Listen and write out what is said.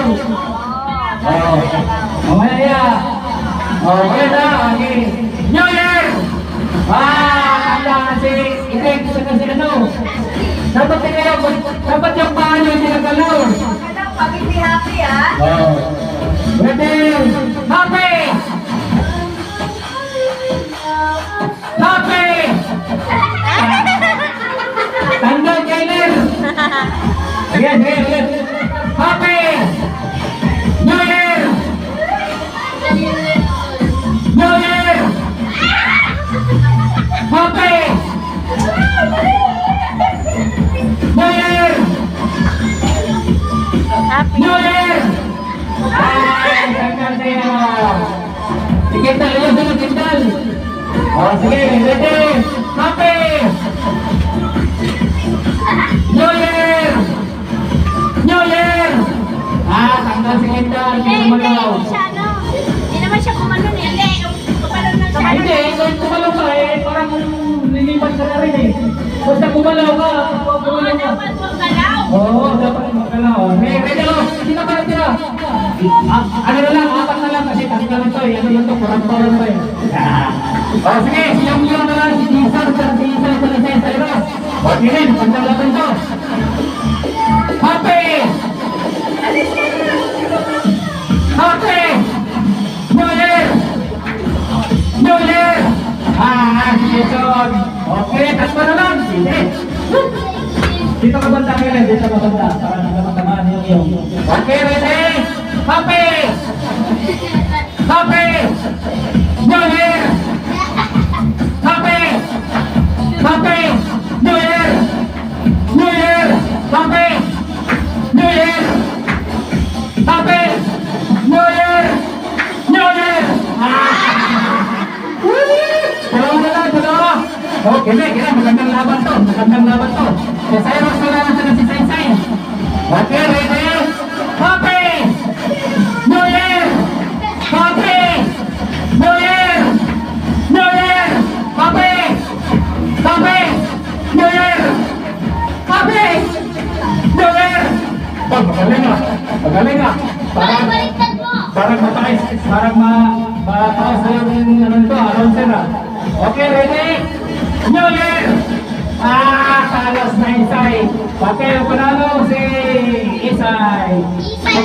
Oh, mamaya. Oh, okay na. Okay. New Year! Kanda kasi, itik sa kasi ano. Dapat yung paa nyo hindi nagalaw. Pag hindi happy, ha? Oh. Ready? Happy! Happy! Tanggal Kailer! Again. Happy! New Year! New Year! Happy! New Year! New Year! Ay, tanggal tayo! Kintal, ayun sila, kintal! O, sige, ready! Happy! New Year! New Year! Tanggal si kintal, hindi kumalaw. Hindi naman siya kumalun eh. Hindi, kumalun lang siya. Hindi, kung kumalaw ka parang lilipat ka na rin eh. Basta kumalaw ka, kumalaw ka. Dapat magalaw. Oo, dapat magalaw. Ready o, hindi na pala tira. Ano na lang, apat na lang kasi tanggal na to eh. Ano yun to, kurang-kurang pa eh. O sige, siyang na lang, si Tisa, sa labas. O sige, tanggal natin to. Happy! Happy! New Year! New Year! Sige, John. Okay, tatlo na lang. Sige. Dito ka banda kayo, dito ka banda. Para nagkamatamaan yung iyong. Okay, ready? Happy! Happy! New Year! Happy! Happy! New Year! New Year! Happy! New Year! Happy! New Year! New Year! Dalawa na lang, dalawa! Okay, magandang laban to. Cyrus na lang sa si Saysay. Okay, ready? Happy! New Year! Happy! New Year! New Year! Happy! Happy! New Year! Happy! New Year! Magaling nga. Baliktad mo. Parang mataas na yung ano nito, announcer ah. Okay, ready? New Year! Talos na Isay. Okay, panalo si Isay. Isay.